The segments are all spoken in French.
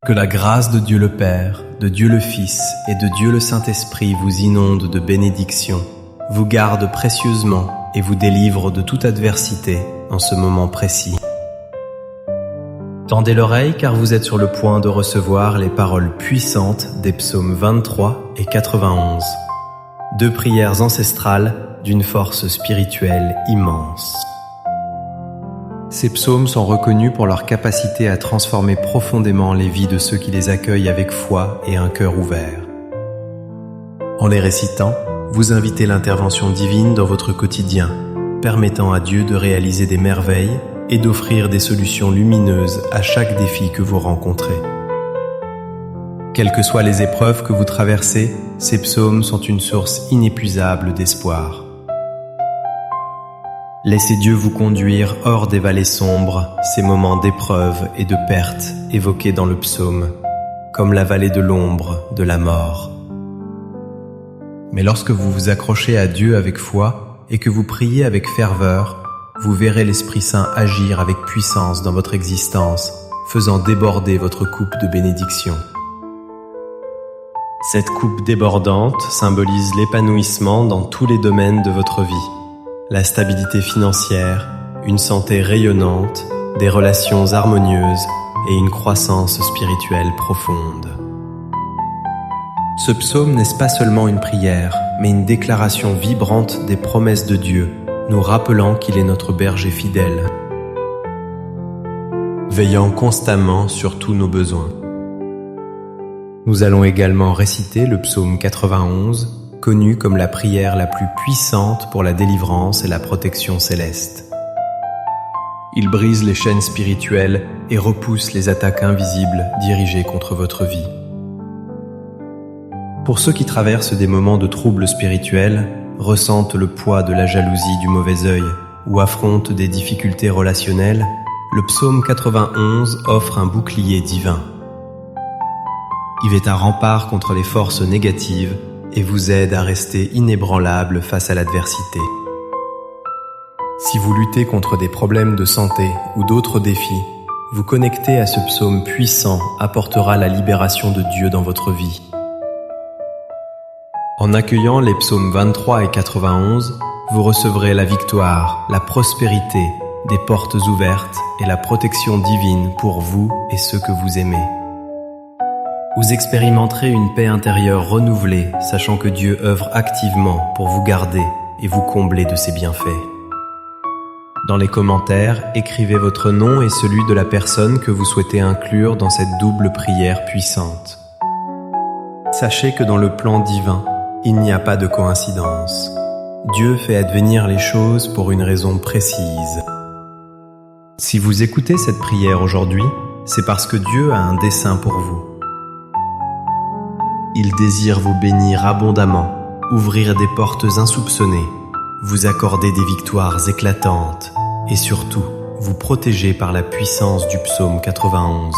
Que la grâce de Dieu le Père, de Dieu le Fils et de Dieu le Saint-Esprit vous inonde de bénédictions, vous garde précieusement et vous délivre de toute adversité en ce moment précis. Tendez l'oreille car vous êtes sur le point de recevoir les paroles puissantes des psaumes 23 et 91. Deux prières ancestrales d'une force spirituelle immense. Ces psaumes sont reconnus pour leur capacité à transformer profondément les vies de ceux qui les accueillent avec foi et un cœur ouvert. En les récitant, vous invitez l'intervention divine dans votre quotidien, permettant à Dieu de réaliser des merveilles et d'offrir des solutions lumineuses à chaque défi que vous rencontrez. Quelles que soient les épreuves que vous traversez, ces psaumes sont une source inépuisable d'espoir. Laissez Dieu vous conduire hors des vallées sombres, ces moments d'épreuve et de perte évoqués dans le psaume, comme la vallée de l'ombre de la mort. Mais lorsque vous vous accrochez à Dieu avec foi et que vous priez avec ferveur, vous verrez l'Esprit Saint agir avec puissance dans votre existence, faisant déborder votre coupe de bénédiction. Cette coupe débordante symbolise l'épanouissement dans tous les domaines de votre vie. La stabilité financière, une santé rayonnante, des relations harmonieuses et une croissance spirituelle profonde. Ce psaume n'est pas seulement une prière, mais une déclaration vibrante des promesses de Dieu, nous rappelant qu'il est notre berger fidèle, veillant constamment sur tous nos besoins. Nous allons également réciter le psaume 91, connu comme la prière la plus puissante pour la délivrance et la protection céleste. Il brise les chaînes spirituelles et repousse les attaques invisibles dirigées contre votre vie. Pour ceux qui traversent des moments de troubles spirituels, ressentent le poids de la jalousie du mauvais œil ou affrontent des difficultés relationnelles, le psaume 91 offre un bouclier divin. Il est un rempart contre les forces négatives et vous aide à rester inébranlable face à l'adversité. Si vous luttez contre des problèmes de santé ou d'autres défis, vous connecter à ce psaume puissant apportera la libération de Dieu dans votre vie. En accueillant les psaumes 23 et 91, vous recevrez la victoire, la prospérité, des portes ouvertes et la protection divine pour vous et ceux que vous aimez. Vous expérimenterez une paix intérieure renouvelée, sachant que Dieu œuvre activement pour vous garder et vous combler de ses bienfaits. Dans les commentaires, écrivez votre nom et celui de la personne que vous souhaitez inclure dans cette double prière puissante. Sachez que dans le plan divin, il n'y a pas de coïncidence. Dieu fait advenir les choses pour une raison précise. Si vous écoutez cette prière aujourd'hui, c'est parce que Dieu a un dessein pour vous. Il désire vous bénir abondamment, ouvrir des portes insoupçonnées, vous accorder des victoires éclatantes et surtout vous protéger par la puissance du psaume 91.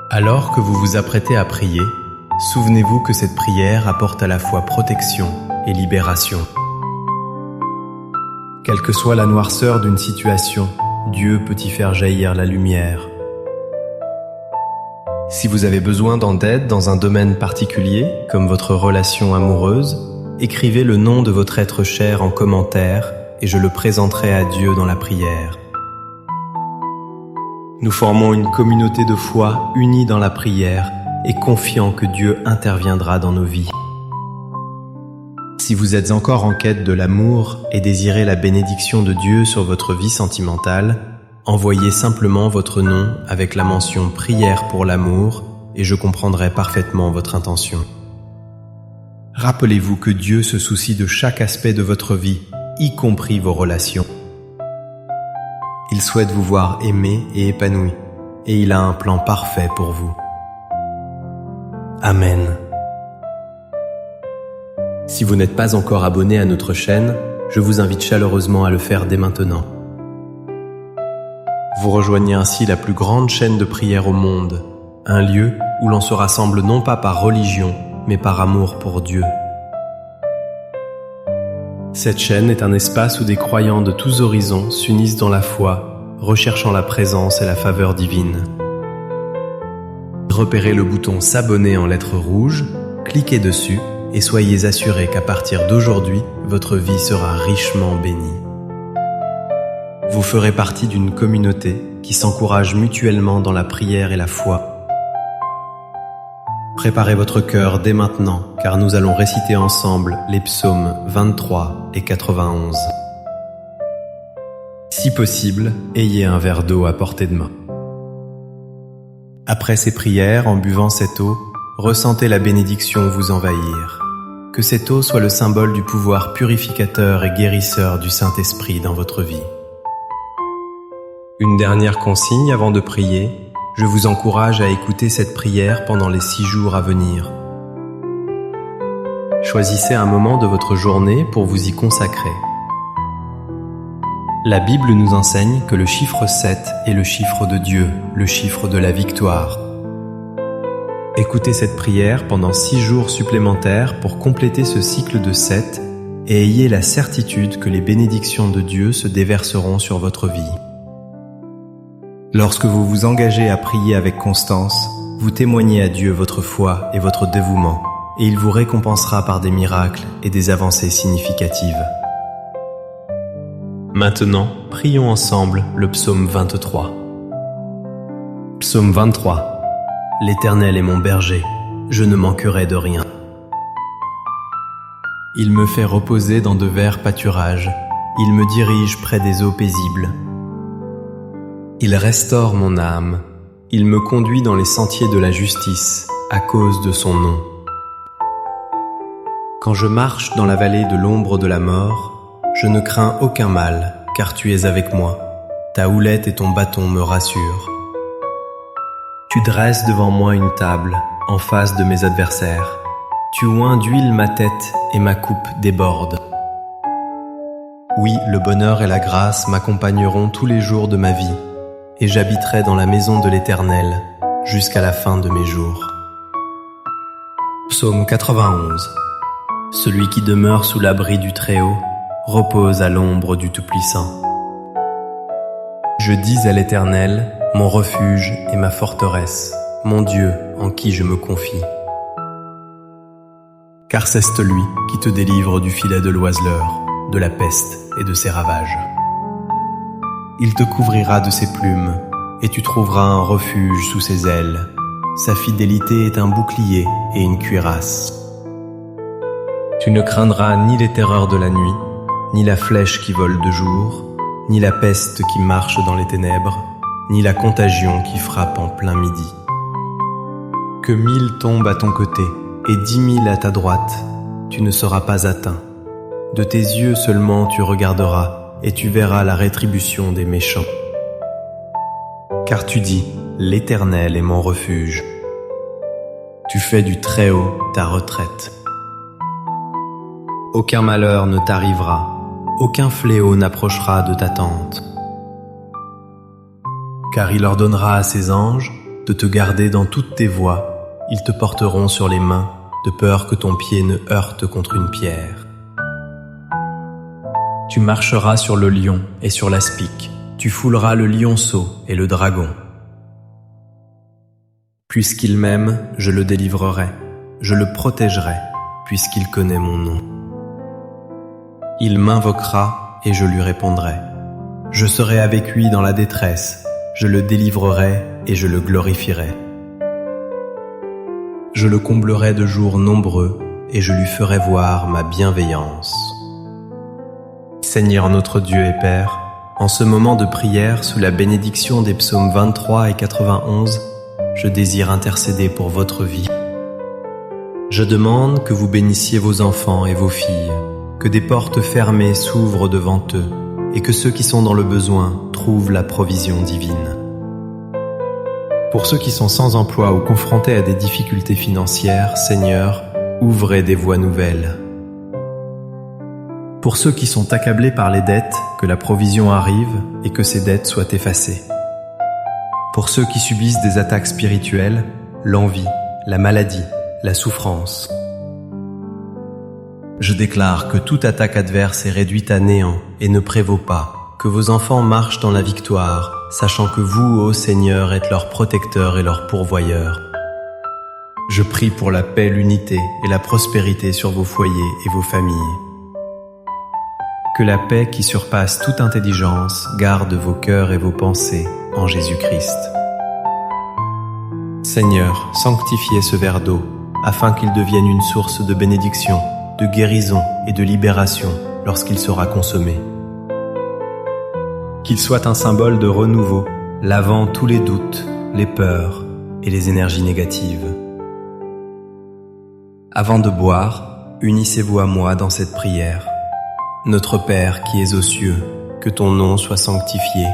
Alors que vous vous apprêtez à prier, souvenez-vous que cette prière apporte à la fois protection et libération. Quelle que soit la noirceur d'une situation, Dieu peut y faire jaillir la lumière. Si vous avez besoin d'aide dans un domaine particulier, comme votre relation amoureuse, écrivez le nom de votre être cher en commentaire et je le présenterai à Dieu dans la prière. Nous formons une communauté de foi unie dans la prière et confiant que Dieu interviendra dans nos vies. Si vous êtes encore en quête de l'amour et désirez la bénédiction de Dieu sur votre vie sentimentale, envoyez simplement votre nom avec la mention « Prière pour l'amour » et je comprendrai parfaitement votre intention. Rappelez-vous que Dieu se soucie de chaque aspect de votre vie, y compris vos relations. Il souhaite vous voir aimé et épanoui, et il a un plan parfait pour vous. Amen. Si vous n'êtes pas encore abonné à notre chaîne, je vous invite chaleureusement à le faire dès maintenant. Vous rejoignez ainsi la plus grande chaîne de prière au monde, un lieu où l'on se rassemble non pas par religion, mais par amour pour Dieu. Cette chaîne est un espace où des croyants de tous horizons s'unissent dans la foi, recherchant la présence et la faveur divine. repérez le bouton s'abonner en lettres rouges, cliquez dessus et soyez assurés qu'à partir d'aujourd'hui, votre vie sera richement bénie. Vous ferez partie d'une communauté qui s'encourage mutuellement dans la prière et la foi. Préparez votre cœur dès maintenant, car nous allons réciter ensemble les psaumes 23 et 91. Si possible, ayez un verre d'eau à portée de main. Après ces prières, en buvant cette eau, ressentez la bénédiction vous envahir. Que cette eau soit le symbole du pouvoir purificateur et guérisseur du Saint-Esprit dans votre vie. Une dernière consigne avant de prier, je vous encourage à écouter cette prière pendant les 6 jours à venir. Choisissez un moment de votre journée pour vous y consacrer. La Bible nous enseigne que le chiffre 7 est le chiffre de Dieu, le chiffre de la victoire. Écoutez cette prière pendant 6 jours supplémentaires pour compléter ce cycle de 7 et ayez la certitude que les bénédictions de Dieu se déverseront sur votre vie. Lorsque vous vous engagez à prier avec constance, vous témoignez à Dieu votre foi et votre dévouement, et il vous récompensera par des miracles et des avancées significatives. Maintenant, prions ensemble le psaume 23. Psaume 23. L'Éternel est mon berger, je ne manquerai de rien. Il me fait reposer dans de verts pâturages, il me dirige près des eaux paisibles. Il restaure mon âme, il me conduit dans les sentiers de la justice, à cause de son nom. Quand je marche dans la vallée de l'ombre de la mort, je ne crains aucun mal, car tu es avec moi. Ta houlette et ton bâton me rassurent. Tu dresses devant moi une table, en face de mes adversaires. Tu oins d'huile ma tête et ma coupe déborde. Oui, le bonheur et la grâce m'accompagneront tous les jours de ma vie, et j'habiterai dans la maison de l'Éternel jusqu'à la fin de mes jours. Psaume 91. Celui qui demeure sous l'abri du Très-Haut repose à l'ombre du Tout-Puissant. Je dis à l'Éternel, mon refuge et ma forteresse, mon Dieu en qui je me confie. Car c'est lui qui te délivre du filet de l'oiseleur, de la peste et de ses ravages. Il te couvrira de ses plumes, et tu trouveras un refuge sous ses ailes. Sa fidélité est un bouclier et une cuirasse. Tu ne craindras ni les terreurs de la nuit, ni la flèche qui vole de jour, ni la peste qui marche dans les ténèbres, ni la contagion qui frappe en plein midi. Que 1000 tombent à ton côté et 10 000 à ta droite, tu ne seras pas atteint. De tes yeux seulement tu regarderas, et tu verras la rétribution des méchants. Car tu dis, l'Éternel est mon refuge. Tu fais du Très-Haut ta retraite. Aucun malheur ne t'arrivera, aucun fléau n'approchera de ta tente. Car il ordonnera à ses anges de te garder dans toutes tes voies, ils te porteront sur les mains, de peur que ton pied ne heurte contre une pierre. Tu marcheras sur le lion et sur l'aspic, tu fouleras le lionceau et le dragon. Puisqu'il m'aime, je le délivrerai, je le protégerai, puisqu'il connaît mon nom. Il m'invoquera et je lui répondrai. Je serai avec lui dans la détresse, je le délivrerai et je le glorifierai. Je le comblerai de jours nombreux et je lui ferai voir ma bienveillance. Seigneur notre Dieu et Père, en ce moment de prière sous la bénédiction des psaumes 23 et 91, je désire intercéder pour votre vie. Je demande que vous bénissiez vos enfants et vos filles, que des portes fermées s'ouvrent devant eux et que ceux qui sont dans le besoin trouvent la provision divine. Pour ceux qui sont sans emploi ou confrontés à des difficultés financières, Seigneur, ouvrez des voies nouvelles. Pour ceux qui sont accablés par les dettes, que la provision arrive et que ces dettes soient effacées. Pour ceux qui subissent des attaques spirituelles, l'envie, la maladie, la souffrance. Je déclare que toute attaque adverse est réduite à néant et ne prévaut pas, que vos enfants marchent dans la victoire, sachant que vous, ô Seigneur, êtes leur protecteur et leur pourvoyeur, Je prie pour la paix, l'unité et la prospérité sur vos foyers et vos familles. Que la paix qui surpasse toute intelligence garde vos cœurs et vos pensées en Jésus-Christ. Seigneur, sanctifiez ce verre d'eau, afin qu'il devienne une source de bénédiction, de guérison et de libération lorsqu'il sera consommé. Qu'il soit un symbole de renouveau, lavant tous les doutes, les peurs et les énergies négatives. Avant de boire, unissez-vous à moi dans cette prière. Notre Père qui es aux cieux, que ton nom soit sanctifié,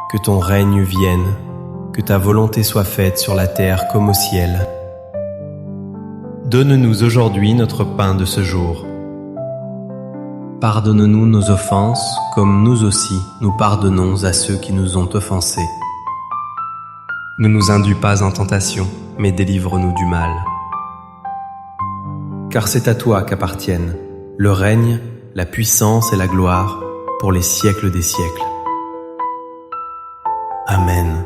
que ton règne vienne, que ta volonté soit faite sur la terre comme au ciel. Donne-nous aujourd'hui notre pain de ce jour. Pardonne-nous nos offenses, comme nous aussi nous pardonnons à ceux qui nous ont offensés. Ne nous induis pas en tentation, mais délivre-nous du mal. Car c'est à toi qu'appartiennent le règne, la puissance et la gloire pour les siècles des siècles. Amen.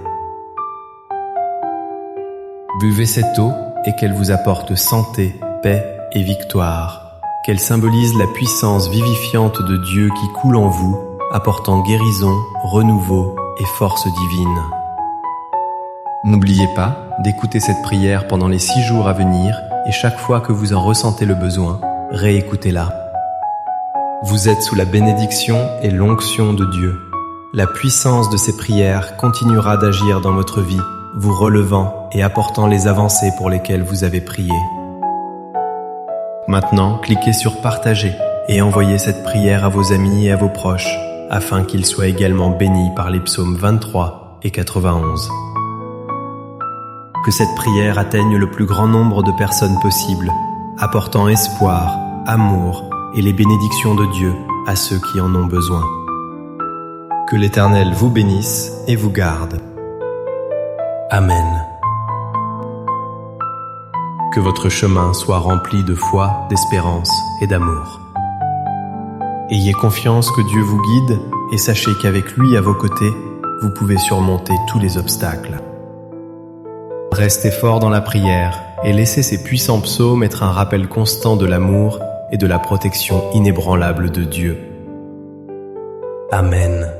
Buvez cette eau et qu'elle vous apporte santé, paix et victoire. Qu'elle symbolise la puissance vivifiante de Dieu qui coule en vous, apportant guérison, renouveau et force divine. N'oubliez pas d'écouter cette prière pendant les 6 jours à venir et chaque fois que vous en ressentez le besoin, réécoutez-la. Vous êtes sous la bénédiction et l'onction de Dieu. La puissance de ces prières continuera d'agir dans votre vie, vous relevant et apportant les avancées pour lesquelles vous avez prié. Maintenant, cliquez sur Partager et envoyez cette prière à vos amis et à vos proches, afin qu'ils soient également bénis par les psaumes 23 et 91. Que cette prière atteigne le plus grand nombre de personnes possible, apportant espoir, amour et les bénédictions de Dieu à ceux qui en ont besoin. Que l'Éternel vous bénisse et vous garde. Amen. Que votre chemin soit rempli de foi, d'espérance et d'amour. Ayez confiance que Dieu vous guide et sachez qu'avec lui à vos côtés, vous pouvez surmonter tous les obstacles. Restez fort dans la prière et laissez ces puissants psaumes être un rappel constant de l'amour et de la protection inébranlable de Dieu. Amen.